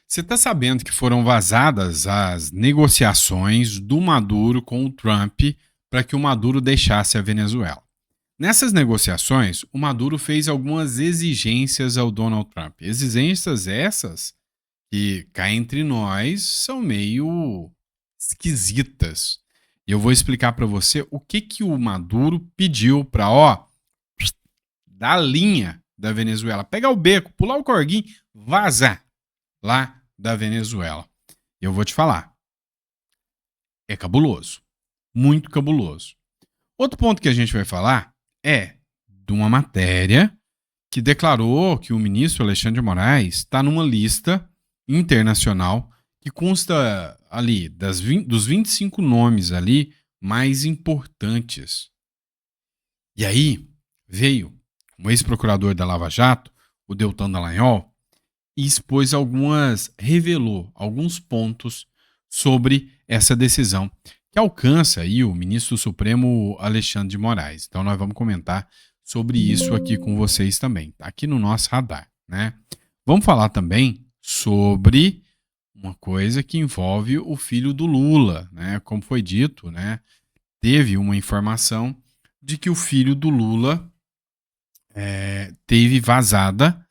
Você está sabendo que foram vazadas as negociações do Maduro com o Trump para que o Maduro deixasse a Venezuela. Nessas negociações, o Maduro fez algumas exigências ao Donald Trump. Exigências essas que, cá entre nós, são meio esquisitas. E eu vou explicar para você o que o Maduro pediu para, dar a linha da Venezuela, pegar o beco, pular o corguinho, vazar lá da Venezuela. Eu vou te falar. É cabuloso. Muito cabuloso. Outro ponto que a gente vai falar é de uma matéria que declarou que o ministro Alexandre de Moraes está numa lista internacional que consta ali dos 25 nomes ali mais importantes. E aí veio um ex-procurador da Lava Jato, o Deltan Dallagnol, e revelou alguns pontos sobre essa decisão que alcança aí o ministro Supremo Alexandre de Moraes. Então nós vamos comentar sobre isso aqui com vocês também, tá aqui no nosso radar, né? Vamos falar também sobre uma coisa que envolve o filho do Lula, né? Como foi dito, né? Teve uma informação de que o filho do Lula teve vazada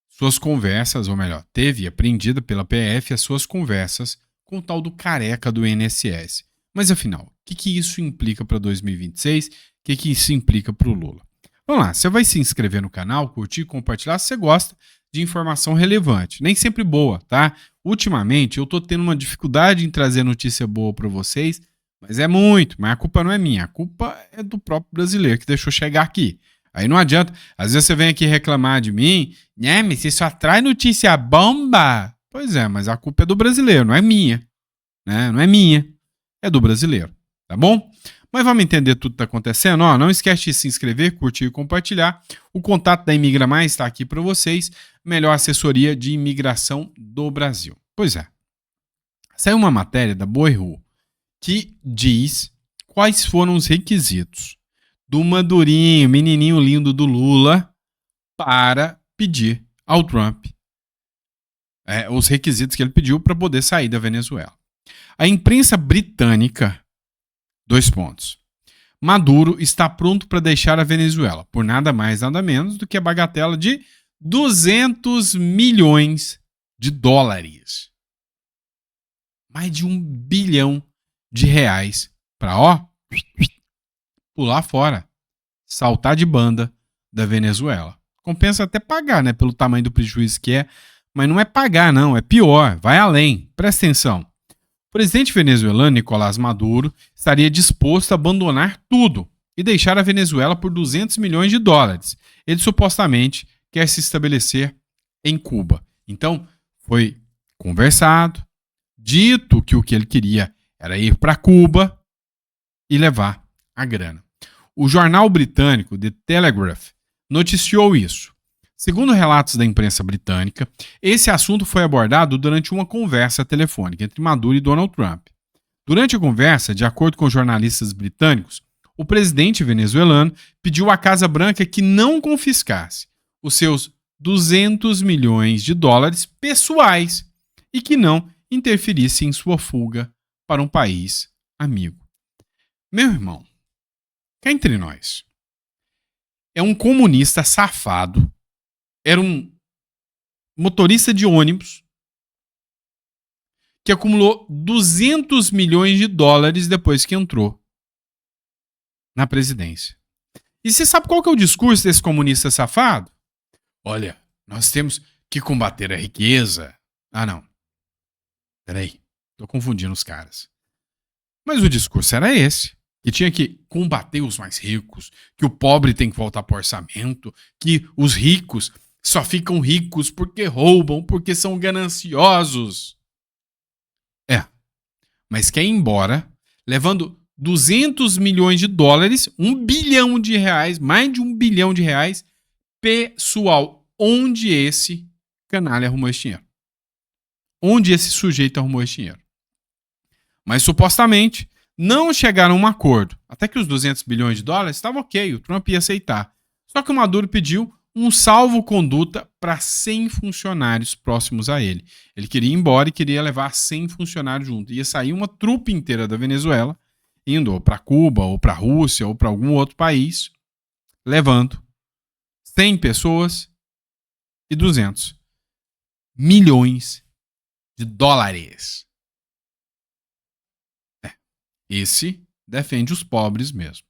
suas conversas, ou melhor, teve apreendida pela PF as suas conversas com o tal do careca do INSS. Mas afinal, o que isso implica para 2026? O que isso implica para o Lula? Vamos lá, você vai se inscrever no canal, curtir, compartilhar se você gosta de informação relevante. Nem sempre boa, tá? Ultimamente eu tô tendo uma dificuldade em trazer notícia boa para vocês, mas a culpa não é minha, a culpa é do próprio brasileiro que deixou chegar aqui. Aí não adianta, às vezes você vem aqui reclamar de mim, né, mas você só traz notícia bomba. Pois é, mas a culpa é do brasileiro, não é minha, né? Não é minha, é do brasileiro, tá bom? Mas vamos entender tudo que está acontecendo? Não esquece de se inscrever, curtir e compartilhar. O contato da Imigra Mais está aqui para vocês, melhor assessoria de imigração do Brasil. Pois é, saiu uma matéria da Boiru que diz quais foram os requisitos do Madurinho, menininho lindo do Lula, para pedir ao Trump os requisitos que ele pediu para poder sair da Venezuela. A imprensa britânica, 2 pontos. Maduro está pronto para deixar a Venezuela por nada mais, nada menos do que a bagatela de 200 milhões de dólares. Mais de 1 bilhão de reais para, pular fora, saltar de banda da Venezuela. Compensa até pagar, né, pelo tamanho do prejuízo que é, mas não é pagar não, é pior, vai além. Presta atenção. O presidente venezuelano Nicolás Maduro estaria disposto a abandonar tudo e deixar a Venezuela por 200 milhões de dólares. Ele supostamente quer se estabelecer em Cuba. Então, foi conversado, dito que o que ele queria era ir para Cuba e levar a grana. O jornal britânico The Telegraph noticiou isso. Segundo relatos da imprensa britânica, esse assunto foi abordado durante uma conversa telefônica entre Maduro e Donald Trump. Durante a conversa, de acordo com jornalistas britânicos, o presidente venezuelano pediu à Casa Branca que não confiscasse os seus 200 milhões de dólares pessoais e que não interferisse em sua fuga para um país amigo. Meu irmão, cá entre nós, é um comunista safado, era um motorista de ônibus que acumulou 200 milhões de dólares depois que entrou na presidência. E você sabe qual que é o discurso desse comunista safado? Olha, nós temos que combater a riqueza. Não. Peraí, tô confundindo os caras. Mas o discurso era esse. Que tinha que combater os mais ricos, que o pobre tem que voltar para o orçamento, que os ricos só ficam ricos porque roubam, porque são gananciosos. Mas quer ir embora, levando 200 milhões de dólares, 1 bilhão de reais, mais de 1 bilhão de reais, pessoal. Onde esse canalha arrumou esse dinheiro? Onde esse sujeito arrumou esse dinheiro? Mas supostamente não chegaram a um acordo. Até que os 200 bilhões de dólares estava ok, o Trump ia aceitar. Só que o Maduro pediu um salvo-conduta para 100 funcionários próximos a ele. Ele queria ir embora e queria levar 100 funcionários junto. Ia sair uma trupe inteira da Venezuela, indo para Cuba, ou para a Rússia, ou para algum outro país, levando 100 pessoas e 200 milhões de dólares. Esse defende os pobres mesmo.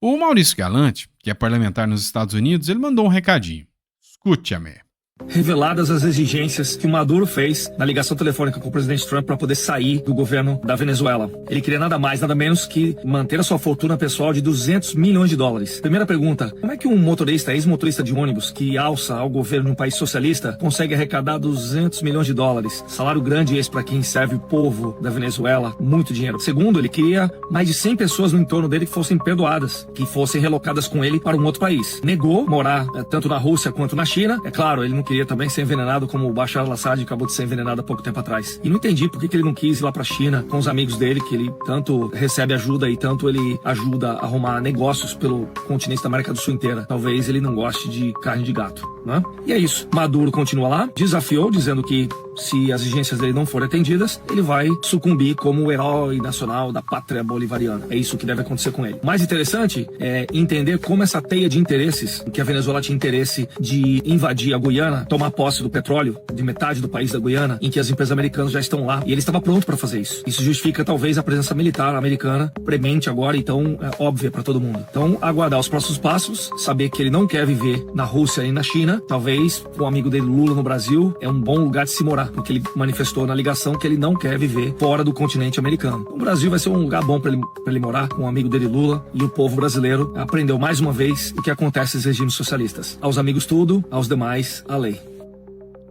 O Maurício Galante, que é parlamentar nos Estados Unidos, ele mandou um recadinho. Escute-me. Reveladas as exigências que o Maduro fez na ligação telefônica com o presidente Trump para poder sair do governo da Venezuela. Ele queria nada mais, nada menos que manter a sua fortuna pessoal de 200 milhões de dólares. Primeira pergunta, como é que um motorista, ex-motorista de ônibus, que alça ao governo de um país socialista, consegue arrecadar 200 milhões de dólares? Salário grande esse para quem serve o povo da Venezuela, muito dinheiro. Segundo, ele queria mais de 100 pessoas no entorno dele que fossem perdoadas, que fossem relocadas com ele para um outro país. Negou morar tanto na Rússia quanto na China. É claro, ele não queria também ser envenenado como o Bashar al-Assad acabou de ser envenenado há pouco tempo atrás. E não entendi por que ele não quis ir lá pra China com os amigos dele, que ele tanto recebe ajuda e tanto ele ajuda a arrumar negócios pelo continente da América do Sul inteira. Talvez ele não goste de carne de gato, né? E é isso. Maduro continua lá, desafiou, dizendo que se as exigências dele não forem atendidas, ele vai sucumbir como o herói nacional da pátria bolivariana. É isso que deve acontecer com ele. Mais interessante é entender como essa teia de interesses, que a Venezuela tinha interesse de invadir a Guiana, tomar posse do petróleo de metade do país da Guiana, em que as empresas americanas já estão lá, e ele estava pronto para fazer isso. Isso justifica talvez a presença militar americana, premente agora e tão óbvia para todo mundo. Então, aguardar os próximos passos, saber que ele não quer viver na Rússia e na China, talvez o amigo dele Lula no Brasil é um bom lugar de se morar, porque ele manifestou na ligação que ele não quer viver fora do continente americano. O Brasil vai ser um lugar bom para ele morar, com um amigo dele Lula, e o povo brasileiro aprendeu mais uma vez o que acontece nos regimes socialistas. Aos amigos tudo, aos demais a lei.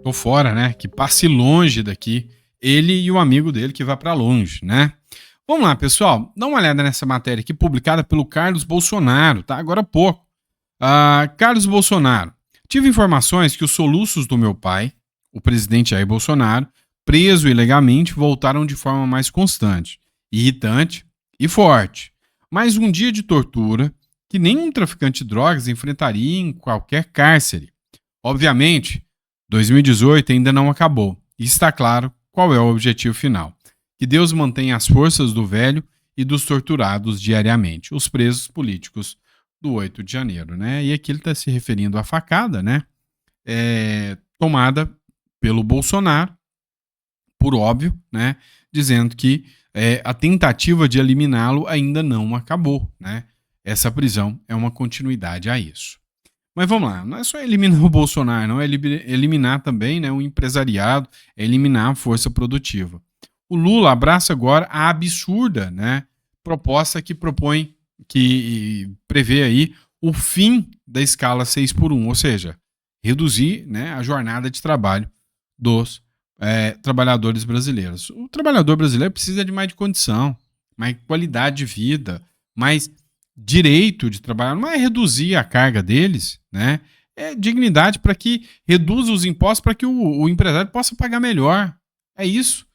Tô fora, né? Que passe longe daqui. Ele e o amigo dele que vai para longe, né? Vamos lá, pessoal. Dá uma olhada nessa matéria aqui, publicada pelo Carlos Bolsonaro, tá? Agora há pouco. Carlos Bolsonaro. Tive informações que os soluços do meu pai, o presidente Jair Bolsonaro, preso ilegalmente, voltaram de forma mais constante, irritante e forte. Mais um dia de tortura que nenhum traficante de drogas enfrentaria em qualquer cárcere. Obviamente, 2018 ainda não acabou, e está claro qual é o objetivo final. Que Deus mantenha as forças do velho e dos torturados diariamente, os presos políticos do 8 de janeiro. Né? E aqui ele está se referindo à facada, né? Tomada pelo Bolsonaro, por óbvio, né? Dizendo que a tentativa de eliminá-lo ainda não acabou. Né? Essa prisão é uma continuidade a isso. Mas vamos lá, não é só eliminar o Bolsonaro, não é eliminar também, né, o empresariado, é eliminar a força produtiva. O Lula abraça agora a absurda, né, proposta que prevê aí o fim da escala 6x1, ou seja, reduzir, né, a jornada de trabalho dos trabalhadores brasileiros. O trabalhador brasileiro precisa de mais condição, mais qualidade de vida, mais direito de trabalhar, não é reduzir a carga deles, né? É dignidade para que reduza os impostos para que o empresário possa pagar melhor. É isso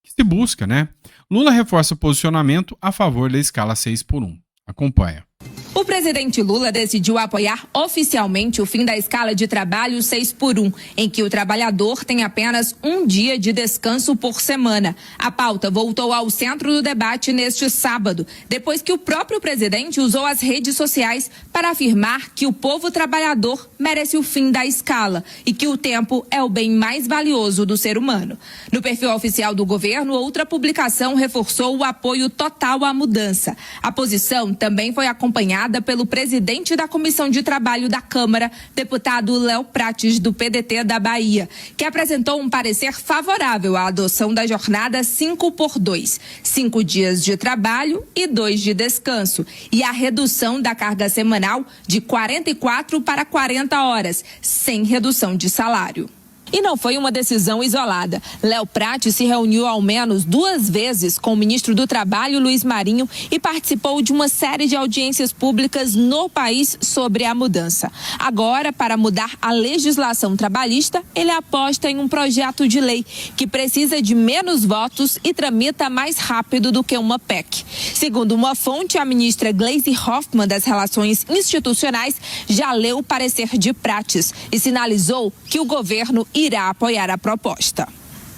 que se busca, né? Lula reforça o posicionamento a favor da escala 6x1. Acompanha. O presidente Lula decidiu apoiar oficialmente o fim da escala de trabalho 6x1, em que o trabalhador tem apenas um dia de descanso por semana. A pauta voltou ao centro do debate neste sábado, depois que o próprio presidente usou as redes sociais para afirmar que o povo trabalhador merece o fim da escala e que o tempo é o bem mais valioso do ser humano. No perfil oficial do governo, outra publicação reforçou o apoio total à mudança. A posição também foi acompanhada pelo presidente da Comissão de Trabalho da Câmara, deputado Léo Prates, do PDT da Bahia, que apresentou um parecer favorável à adoção da jornada 5x2, 5 dias de trabalho e 2 de descanso, e a redução da carga semanal de 44 para 40 horas, sem redução de salário. E não foi uma decisão isolada. Léo Prati se reuniu ao menos 2 vezes com o ministro do Trabalho, Luiz Marinho, e participou de uma série de audiências públicas no país sobre a mudança. Agora, para mudar a legislação trabalhista, ele aposta em um projeto de lei que precisa de menos votos e tramita mais rápido do que uma PEC. Segundo uma fonte, a ministra Gleisi Hoffmann das Relações Institucionais já leu o parecer de Prates e sinalizou que o governo irá apoiar a proposta.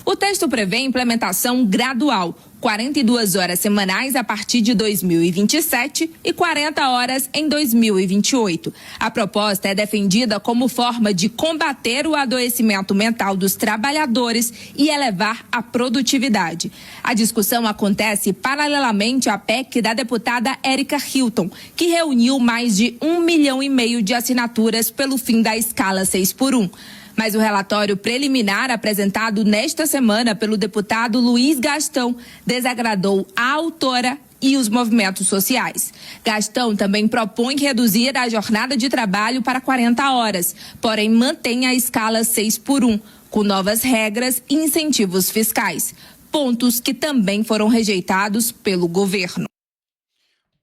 O texto prevê implementação gradual, 42 horas semanais a partir de 2027 e 40 horas em 2028. A proposta é defendida como forma de combater o adoecimento mental dos trabalhadores e elevar a produtividade. A discussão acontece paralelamente à PEC da deputada Érica Hilton, que reuniu mais de 1,5 milhão de assinaturas pelo fim da escala 6x1. Mas o relatório preliminar apresentado nesta semana pelo deputado Luiz Gastão desagradou a autora e os movimentos sociais. Gastão também propõe reduzir a jornada de trabalho para 40 horas, porém mantém a escala 6x1, com novas regras e incentivos fiscais, pontos que também foram rejeitados pelo governo.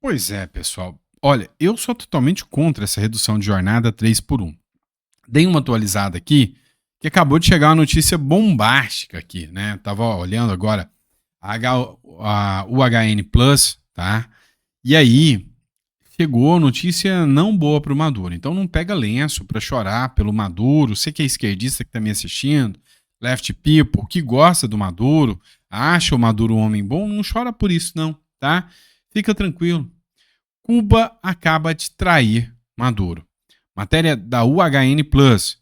Pois é, pessoal. Olha, eu sou totalmente contra essa redução de jornada 3x1. Dei uma atualizada aqui, que acabou de chegar uma notícia bombástica aqui, né? Tava olhando agora a UHN Plus, tá? E aí, chegou notícia não boa pro Maduro. Então não pega lenço pra chorar pelo Maduro. Você que é esquerdista que tá me assistindo, left people, que gosta do Maduro, acha o Maduro um homem bom, não chora por isso não, tá? Fica tranquilo. Cuba acaba de trair Maduro. Matéria da UHN Plus.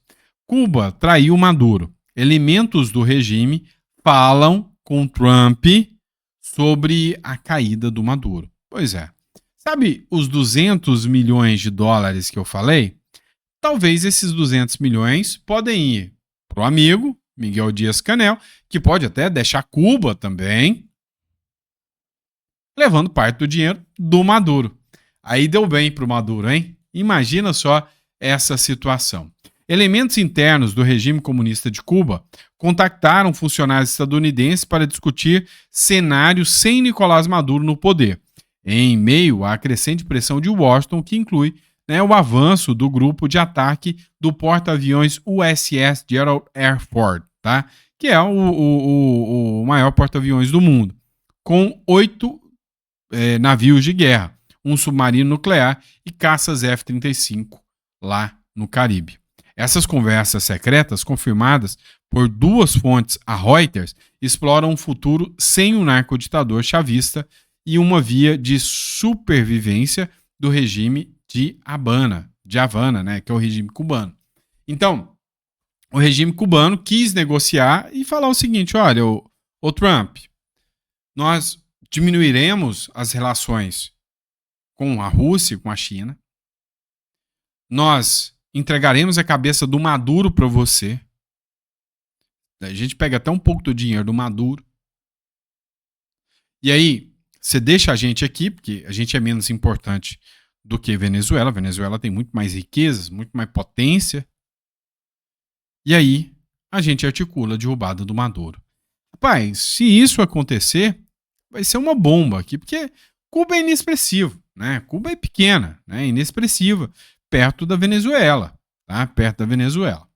Cuba traiu Maduro. Elementos do regime falam com Trump sobre a caída do Maduro. Pois é. Sabe os 200 milhões de dólares que eu falei? Talvez esses 200 milhões podem ir para o amigo Miguel Dias-Canel, que pode até deixar Cuba também, levando parte do dinheiro do Maduro. Aí deu bem para o Maduro, hein? Imagina só essa situação. Elementos internos do regime comunista de Cuba contactaram funcionários estadunidenses para discutir cenários sem Nicolás Maduro no poder, em meio à crescente pressão de Washington, que inclui, né, o avanço do grupo de ataque do porta-aviões USS Gerald R. Ford, tá? Que é o maior porta-aviões do mundo, com 8 navios de guerra, um submarino nuclear e caças F-35 lá no Caribe. Essas conversas secretas, confirmadas por 2 fontes a Reuters, exploram um futuro sem o narcoditador chavista e uma via de supervivência do regime de Havana, né, que é o regime cubano. Então, o regime cubano quis negociar e falar o seguinte: olha, o Trump, nós diminuiremos as relações com a Rússia e com a China, nós entregaremos a cabeça do Maduro para você. A gente pega até um pouco do dinheiro do Maduro. E aí, você deixa a gente aqui, porque a gente é menos importante do que Venezuela. Venezuela tem muito mais riquezas, muito mais potência. E aí, a gente articula a derrubada do Maduro. Rapaz, se isso acontecer, vai ser uma bomba aqui, porque Cuba é inexpressivo, né? Cuba é pequena, né? Inexpressiva, perto da Venezuela, tá? Perto da Venezuela.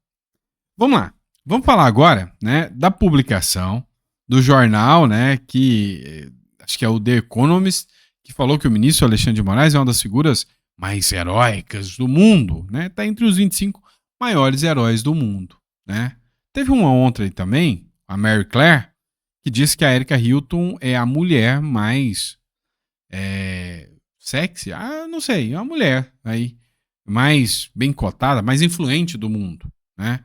Vamos lá. Vamos falar agora, né, da publicação do jornal, né, que acho que é o The Economist, que falou que o ministro Alexandre de Moraes é uma das figuras mais heróicas do mundo, né? Tá entre os 25 maiores heróis do mundo, né? Teve uma ontem também, a Mary Claire, que disse que a Érica Hilton é a mulher mais sexy, não sei, é uma mulher aí mais bem cotada, mais influente do mundo, né?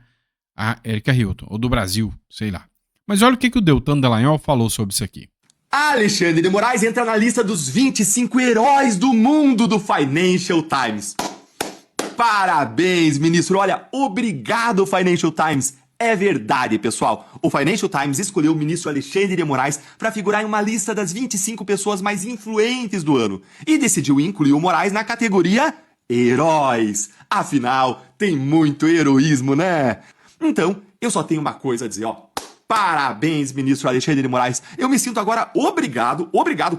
A Érica Hilton, ou do Brasil, sei lá. Mas olha o que o Deltan Dallagnol falou sobre isso aqui. Alexandre de Moraes entra na lista dos 25 heróis do mundo do Financial Times. Parabéns, ministro. Olha, obrigado, Financial Times. É verdade, pessoal. O Financial Times escolheu o ministro Alexandre de Moraes para figurar em uma lista das 25 pessoas mais influentes do ano e decidiu incluir o Moraes na categoria Heróis. Afinal, tem muito heroísmo, né? Então, eu só tenho uma coisa a dizer, ó. Parabéns, ministro Alexandre de Moraes. Eu me sinto agora obrigado,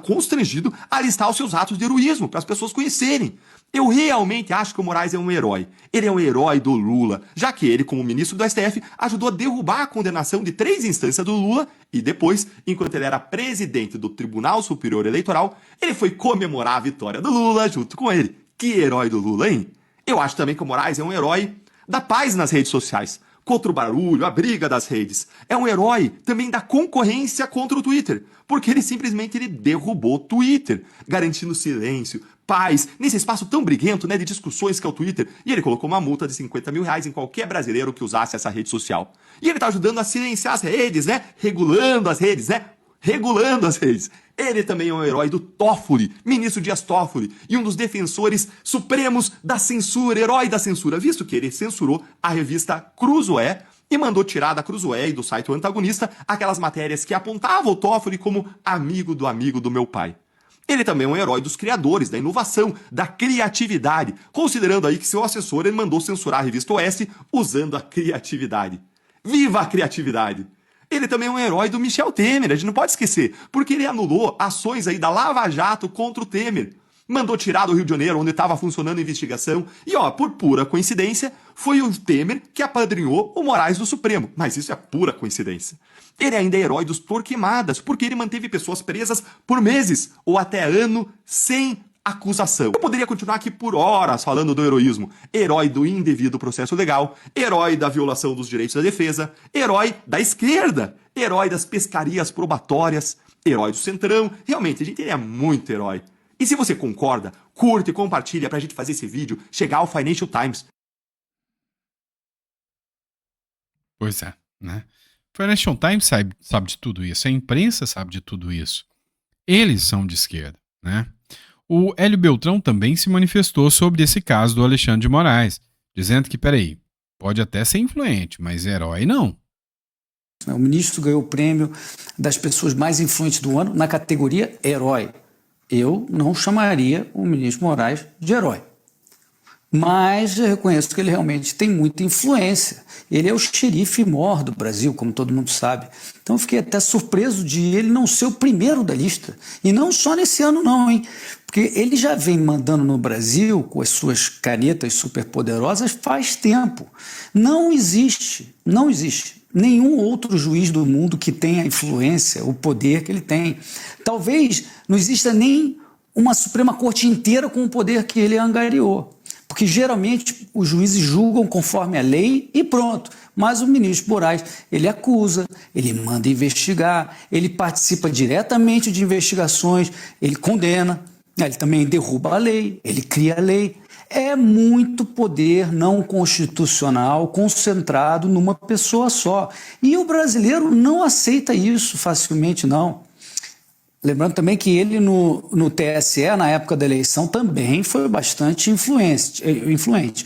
constrangido a listar os seus atos de heroísmo para as pessoas conhecerem. Eu realmente acho que o Moraes é um herói. Ele é um herói do Lula, já que ele, como ministro do STF, ajudou a derrubar a condenação de 3 instâncias do Lula e depois, enquanto ele era presidente do Tribunal Superior Eleitoral, ele foi comemorar a vitória do Lula junto com ele. Que herói do Lula, hein? Eu acho também que o Moraes é um herói da paz nas redes sociais. Contra o barulho, a briga das redes. É um herói também da concorrência contra o Twitter, porque ele simplesmente derrubou o Twitter, garantindo silêncio, paz, nesse espaço tão briguento, né, de discussões que é o Twitter. E ele colocou uma multa de 50 mil reais em qualquer brasileiro que usasse essa rede social. E ele tá ajudando a silenciar as redes, né? Regulando as redes, né? Regulando as redes. Ele também é um herói do Toffoli, ministro Dias Toffoli, e um dos defensores supremos da censura, herói da censura, visto que ele censurou a revista Cruzoé e mandou tirar da Cruzoé e do site O Antagonista aquelas matérias que apontavam o Toffoli como amigo do meu pai. Ele também é um herói dos criadores, da inovação, da criatividade, considerando aí que seu assessor ele mandou censurar a revista Oeste usando a criatividade. Viva a criatividade! Ele também é um herói do Michel Temer, a gente não pode esquecer, porque ele anulou ações aí da Lava Jato contra o Temer. Mandou tirar do Rio de Janeiro, onde estava funcionando a investigação, e ó, por pura coincidência, foi o Temer que apadrinhou o Moraes do Supremo. Mas isso é pura coincidência. Ele ainda é herói dos Torquemadas, porque ele manteve pessoas presas por meses, ou até ano, sem acusação. Eu poderia continuar aqui por horas falando do heroísmo. Herói do indevido processo legal, herói da violação dos direitos da defesa, herói da esquerda, herói das pescarias probatórias, herói do centrão. Realmente, a gente é muito herói. E se você concorda, curte e compartilha pra gente fazer esse vídeo chegar ao Financial Times. Pois é, né? O Financial Times sabe de tudo isso, a imprensa sabe de tudo isso. Eles são de esquerda, né? O Hélio Beltrão também se manifestou sobre esse caso do Alexandre de Moraes, dizendo que, peraí, pode até ser influente, mas herói não. O ministro ganhou o prêmio das pessoas mais influentes do ano na categoria herói. Eu não chamaria o ministro Moraes de herói. Mas eu reconheço que ele realmente tem muita influência. Ele é o xerife mor do Brasil, como todo mundo sabe. Então eu fiquei até surpreso de ele não ser o primeiro da lista. E não só nesse ano não, hein? Porque ele já vem mandando no Brasil com as suas canetas superpoderosas faz tempo. Não existe nenhum outro juiz do mundo que tenha a influência, o poder que ele tem. Talvez não exista nem uma Suprema Corte inteira com o poder que ele angariou. Porque geralmente os juízes julgam conforme a lei e pronto. Mas o ministro Moraes, ele acusa, ele manda investigar, ele participa diretamente de investigações, ele condena, ele também derruba a lei, ele cria a lei. É muito poder não constitucional concentrado numa pessoa só. E o brasileiro não aceita isso facilmente, não. Lembrando também que ele no TSE, na época da eleição, também foi bastante influente.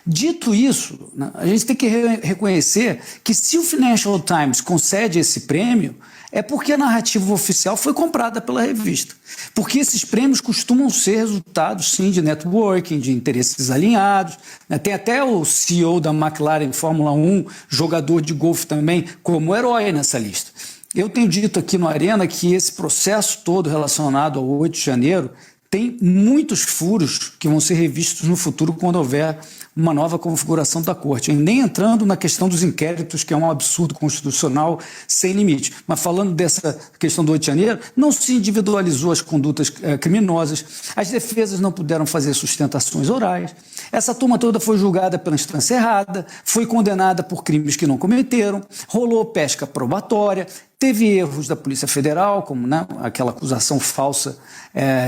Dito isso, a gente tem que reconhecer que se o Financial Times concede esse prêmio, é porque a narrativa oficial foi comprada pela revista. Porque esses prêmios costumam ser resultados, sim, de networking, de interesses alinhados. Tem até o CEO da McLaren Fórmula 1, jogador de golfe também, como herói nessa lista. Eu tenho dito aqui no Arena que esse processo todo relacionado ao 8 de janeiro tem muitos furos que vão ser revistos no futuro quando houver uma nova configuração da Corte. Nem entrando na questão dos inquéritos, que é um absurdo constitucional sem limite. Mas falando dessa questão do 8 de janeiro, não se individualizou as condutas criminosas, as defesas não puderam fazer sustentações orais, essa turma toda foi julgada pela instância errada, foi condenada por crimes que não cometeram, rolou pesca probatória, teve erros da Polícia Federal, como aquela acusação falsa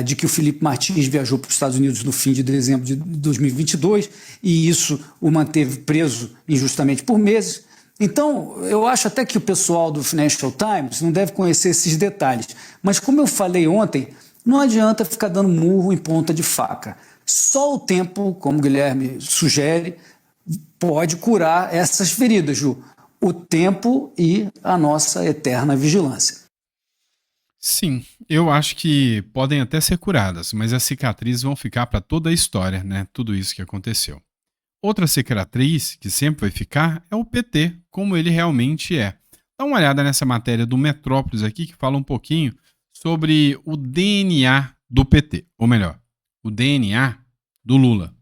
de que o Felipe Martins viajou para os Estados Unidos no fim de dezembro de 2022 e isso o manteve preso injustamente por meses. Então, eu acho até que o pessoal do Financial Times não deve conhecer esses detalhes. Mas como eu falei ontem, não adianta ficar dando murro em ponta de faca. Só o tempo, como o Guilherme sugere, pode curar essas feridas, Ju. O tempo e a nossa eterna vigilância. Sim, eu acho que podem até ser curadas, mas as cicatrizes vão ficar para toda a história, né? Tudo isso que aconteceu. Outra cicatriz que sempre vai ficar é o PT, como ele realmente é. Dá uma olhada nessa matéria do Metrópolis aqui, que fala um pouquinho sobre o DNA do PT, ou melhor, o DNA do Lula.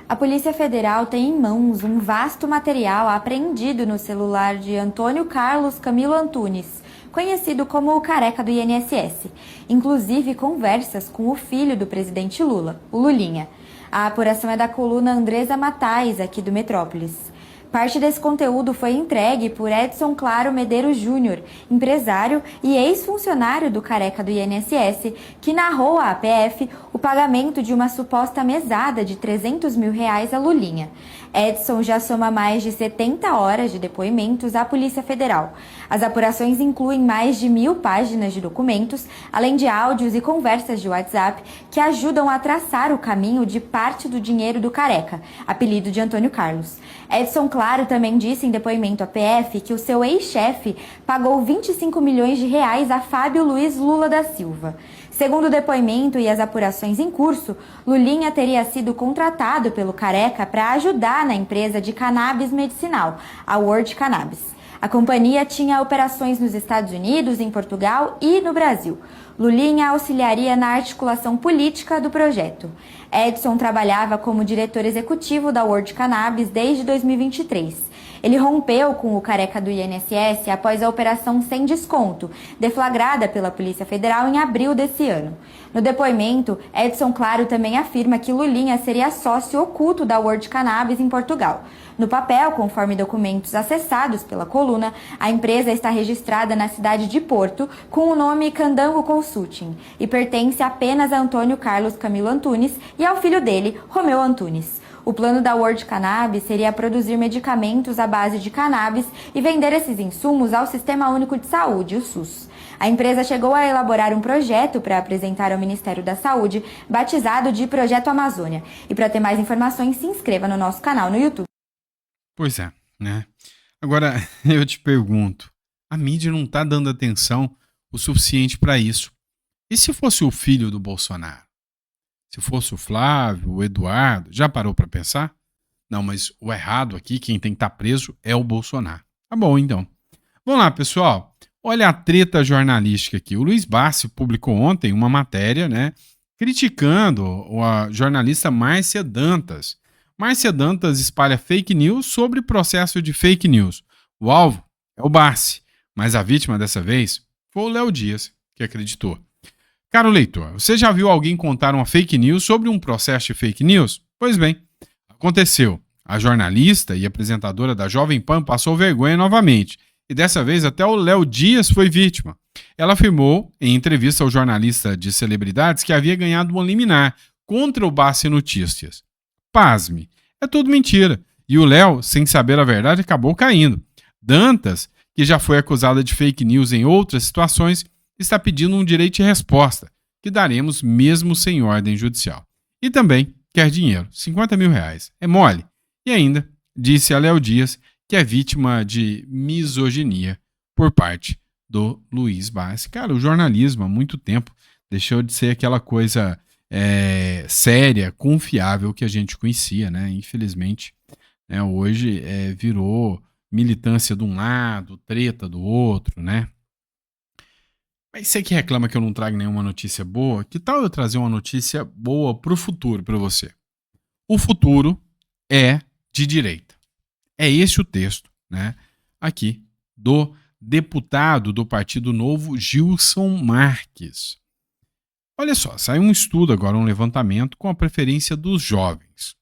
A Polícia Federal tem em mãos um vasto material apreendido no celular de Antônio Carlos Camilo Antunes, conhecido como o Careca do INSS, inclusive conversas com o filho do presidente Lula, o Lulinha. A apuração é da coluna Andresa Matais, aqui do Metrópolis. Parte desse conteúdo foi entregue por Edson Claro Medeiros Júnior, empresário e ex-funcionário do Careca do INSS, que narrou à APF o pagamento de uma suposta mesada de R$300 mil a Lulinha. Edson já soma mais de 70 horas de depoimentos à Polícia Federal. As apurações incluem mais de 1.000 páginas de documentos, além de áudios e conversas de WhatsApp que ajudam a traçar o caminho de parte do dinheiro do Careca, apelido de Antônio Carlos. Edson Claro também disse em depoimento à PF que o seu ex-chefe pagou R$25 milhões a Fábio Luiz Lula da Silva. Segundo o depoimento e as apurações em curso, Lulinha teria sido contratado pelo Careca para ajudar na empresa de cannabis medicinal, a World Cannabis. A companhia tinha operações nos Estados Unidos, em Portugal e no Brasil. Lulinha auxiliaria na articulação política do projeto. Edson trabalhava como diretor executivo da World Cannabis desde 2023. Ele rompeu com o Careca do INSS após a Operação Sem Desconto, deflagrada pela Polícia Federal em abril desse ano. No depoimento, Edson Claro também afirma que Lulinha seria sócio oculto da World Cannabis em Portugal. No papel, conforme documentos acessados pela coluna, a empresa está registrada na cidade de Porto com o nome Candango Consulting e pertence apenas a Antônio Carlos Camilo Antunes e ao filho dele, Romeu Antunes. O plano da World Cannabis seria produzir medicamentos à base de cannabis e vender esses insumos ao Sistema Único de Saúde, o SUS. A empresa chegou a elaborar um projeto para apresentar ao Ministério da Saúde, batizado de Projeto Amazônia. E para ter mais informações, se inscreva no nosso canal no YouTube. Pois é, né? Agora, eu te pergunto, a mídia não está dando atenção o suficiente para isso. E se fosse o filho do Bolsonaro? Se fosse o Flávio, o Eduardo, já parou para pensar? Não, mas o errado aqui, quem tem que estar preso é o Bolsonaro. Tá bom, então. Vamos lá, pessoal. Olha a treta jornalística aqui. O Luiz Bassi publicou ontem uma matéria, né, criticando a jornalista Márcia Dantas. Márcia Dantas espalha fake news sobre processo de fake news. O alvo é o Bassi, mas a vítima dessa vez foi o Léo Dias, que acreditou. Caro leitor, você já viu alguém contar uma fake news sobre um processo de fake news? Pois bem, aconteceu. A jornalista e apresentadora da Jovem Pan passou vergonha novamente. E dessa vez até o Léo Dias foi vítima. Ela afirmou, em entrevista ao jornalista de celebridades, que havia ganhado uma liminar contra o Bassi Notícias. Pasme, é tudo mentira. E o Léo, sem saber a verdade, acabou caindo. Dantas, que já foi acusada de fake news em outras situações, está pedindo um direito de resposta, que daremos mesmo sem ordem judicial. E também quer dinheiro, R$50 mil. É mole. E ainda disse a Léo Dias que é vítima de misoginia por parte do Luiz Bassi. Cara, o jornalismo há muito tempo deixou de ser aquela coisa séria, confiável que a gente conhecia, né? Infelizmente, né, hoje virou militância de um lado, treta do outro, né? Mas você que reclama que eu não trago nenhuma notícia boa, que tal eu trazer uma notícia boa pro futuro para você? O futuro é de direita. É esse o texto, né? Aqui, do deputado do Partido Novo, Gilson Marques. Olha só, saiu um estudo agora, um levantamento com a preferência dos jovens.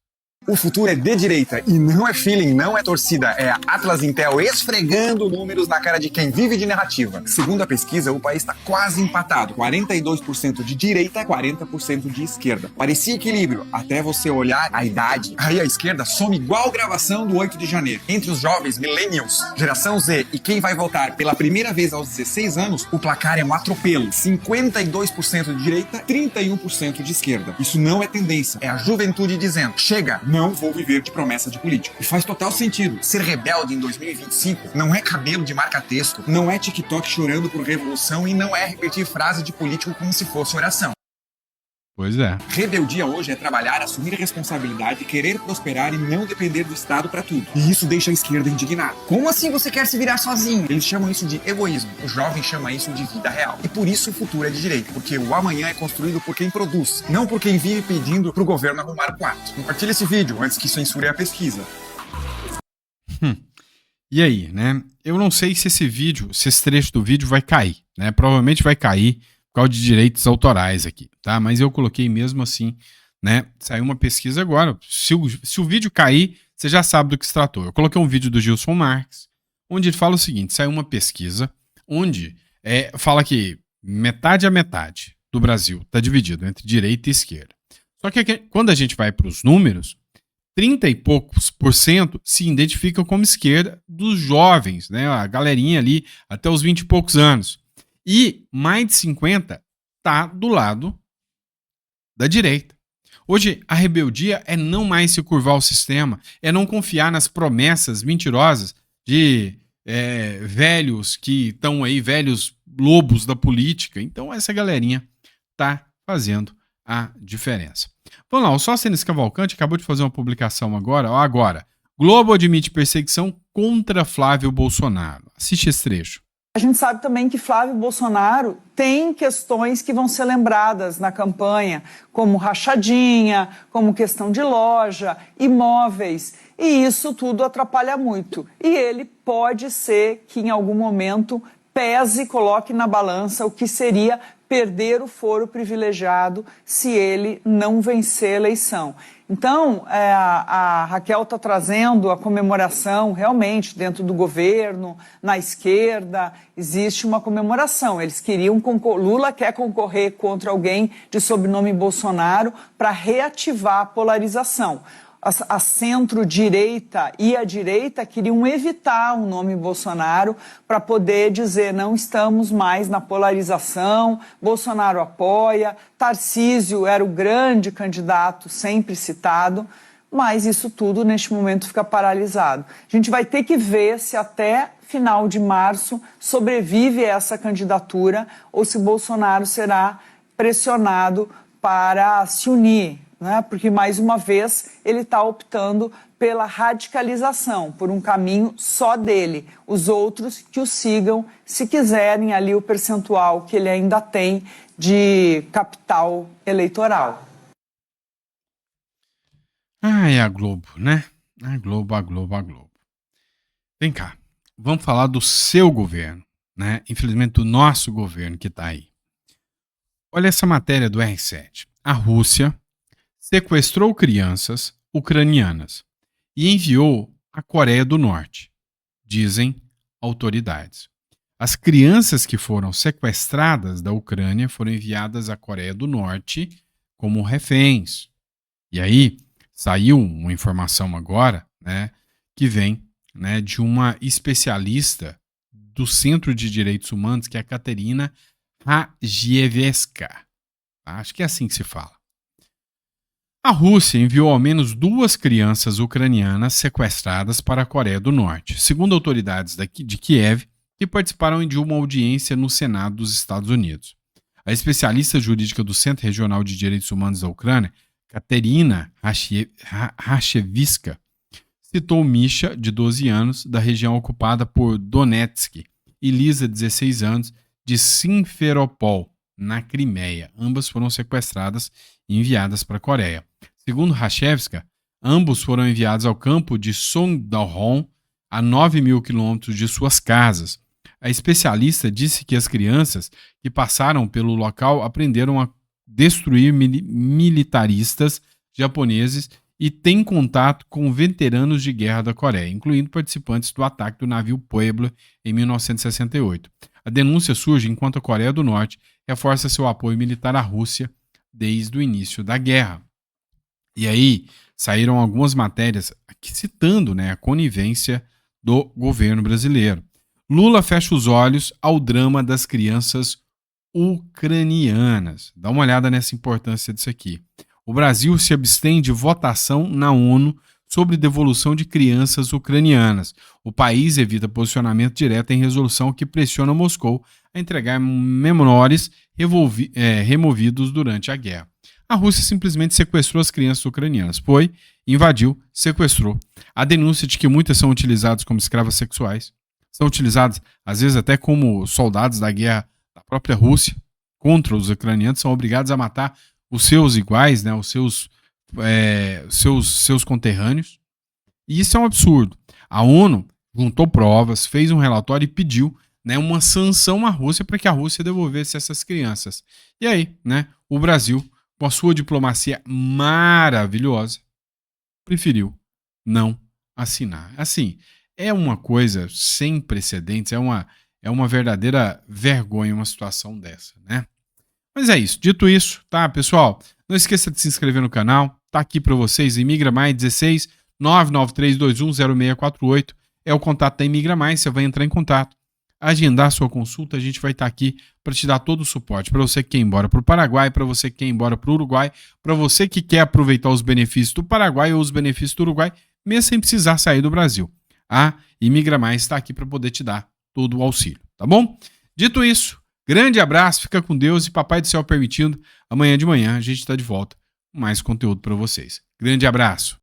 O futuro é de direita e não é feeling, não é torcida, é a Atlas Intel esfregando números na cara de quem vive de narrativa. Segundo a pesquisa, o país está quase empatado, 42% de direita, 40% de esquerda. Parecia equilíbrio, até você olhar a idade. Aí a esquerda some igual gravação do 8 de janeiro. Entre os jovens, millennials, geração Z e quem vai votar pela primeira vez aos 16 anos, o placar é um atropelo. 52% de direita, 31% de esquerda. Isso não é tendência, é a juventude dizendo, chega, não vou viver de promessa de político. E faz total sentido. Ser rebelde em 2025 não é cabelo de marca-texto, não é TikTok chorando por revolução e não é repetir frase de político como se fosse oração. Pois é. Rebeldia hoje é trabalhar, assumir a responsabilidade, querer prosperar e não depender do Estado pra tudo. E isso deixa a esquerda indignada. Como assim você quer se virar sozinho? Eles chamam isso de egoísmo. O jovem chama isso de vida real. E por isso o futuro é de direita, porque o amanhã é construído por quem produz, não por quem vive pedindo pro governo arrumar o quarto. Compartilha esse vídeo antes que censure a pesquisa. E aí, né? Eu não sei se esse trecho do vídeo vai cair, né? Provavelmente vai cair por causa de direitos autorais aqui, tá? Mas eu coloquei mesmo assim, né? Saiu uma pesquisa agora. Se o vídeo cair, você já sabe do que se tratou. Eu coloquei um vídeo do Gilson Marques, onde ele fala o seguinte: saiu uma pesquisa onde fala que metade a metade do Brasil está dividido entre direita e esquerda. Só que quando a gente vai para os números, 30 e poucos % se identificam como esquerda dos jovens, né? A galerinha ali até os 20 e poucos anos. E mais de 50 tá do lado da direita. Hoje, a rebeldia é não mais se curvar ao sistema, é não confiar nas promessas mentirosas de velhos que estão aí, velhos lobos da política. Então, essa galerinha tá fazendo a diferença. Vamos lá, o Sóstenes Cavalcante acabou de fazer uma publicação agora. Globo admite perseguição contra Flávio Bolsonaro. Assiste esse trecho. A gente sabe também que Flávio Bolsonaro tem questões que vão ser lembradas na campanha, como rachadinha, como questão de loja, imóveis, e isso tudo atrapalha muito. E ele pode ser que em algum momento pese e coloque na balança o que seria perder o foro privilegiado se ele não vencer a eleição. Então, a Raquel está trazendo a comemoração realmente dentro do governo, na esquerda, existe uma comemoração. Eles queriam Lula quer concorrer contra alguém de sobrenome Bolsonaro para reativar a polarização. A centro-direita e a direita queriam evitar o nome Bolsonaro para poder dizer não estamos mais na polarização, Bolsonaro apoia, Tarcísio era o grande candidato sempre citado, mas isso tudo neste momento fica paralisado. A gente vai ter que ver se até final de março sobrevive essa candidatura ou se Bolsonaro será pressionado para se unir. Né? Porque, mais uma vez, ele está optando pela radicalização, por um caminho só dele. Os outros que o sigam, se quiserem ali o percentual que ele ainda tem de capital eleitoral. É a Globo, né? A Globo. Vem cá, vamos falar do seu governo, né? Infelizmente, do nosso governo que está aí. Olha essa matéria do R7. A Rússia sequestrou crianças ucranianas e enviou à Coreia do Norte, dizem autoridades. As crianças que foram sequestradas da Ucrânia foram enviadas à Coreia do Norte como reféns. E aí saiu uma informação agora, né, que vem, né, de uma especialista do Centro de Direitos Humanos, que é a Katerina Rajewska. Acho que é assim que se fala. A Rússia enviou ao menos 2 crianças ucranianas sequestradas para a Coreia do Norte, segundo autoridades de Kiev, que participaram de uma audiência no Senado dos Estados Unidos. A especialista jurídica do Centro Regional de Direitos Humanos da Ucrânia, Katerina Rachevska, citou Misha, de 12 anos, da região ocupada por Donetsk, e Lisa, 16 anos, de Simferopol, na Crimeia. Ambas foram sequestradas e enviadas para a Coreia. Segundo Rachevska, ambos foram enviados ao campo de Songdalhon, a 9.000 quilômetros de suas casas. A especialista disse que as crianças que passaram pelo local aprenderam a destruir militaristas japoneses e têm contato com veteranos de guerra da Coreia, incluindo participantes do ataque do navio Pueblo em 1968. A denúncia surge enquanto a Coreia do Norte reforça seu apoio militar à Rússia desde o início da guerra. E aí saíram algumas matérias aqui citando, né, a conivência do governo brasileiro. Lula fecha os olhos ao drama das crianças ucranianas. Dá uma olhada nessa importância disso aqui. O Brasil se abstém de votação na ONU sobre devolução de crianças ucranianas. O país evita posicionamento direto em resolução que pressiona Moscou a entregar menores removidos durante a guerra. A Rússia simplesmente sequestrou as crianças ucranianas. Foi, invadiu, sequestrou. A denúncia de que muitas são utilizadas como escravas sexuais. São utilizadas, às vezes, até como soldados da guerra da própria Rússia contra os ucranianos. São obrigados a matar os seus iguais, né, os seus conterrâneos. E isso é um absurdo. A ONU juntou provas, fez um relatório e pediu, né, uma sanção à Rússia para que a Rússia devolvesse essas crianças. E aí, né, o Brasil, com a sua diplomacia maravilhosa, preferiu não assinar. Assim, é uma coisa sem precedentes, é uma verdadeira vergonha uma situação dessa, né? Mas é isso. Dito isso, tá, pessoal? Não esqueça de se inscrever no canal. Tá aqui para vocês, Imigra Mais 16 993210648 é o contato da Imigra Mais. Você vai entrar em contato, agendar sua consulta, a gente vai estar aqui para te dar todo o suporte. Para você que quer ir embora para o Paraguai, para você que quer ir embora para o Uruguai, para você que quer aproveitar os benefícios do Paraguai ou os benefícios do Uruguai, mesmo sem precisar sair do Brasil. A Imigra Mais está aqui para poder te dar todo o auxílio, tá bom? Dito isso, grande abraço, fica com Deus e Papai do Céu permitindo, amanhã de manhã a gente está de volta com mais conteúdo para vocês. Grande abraço!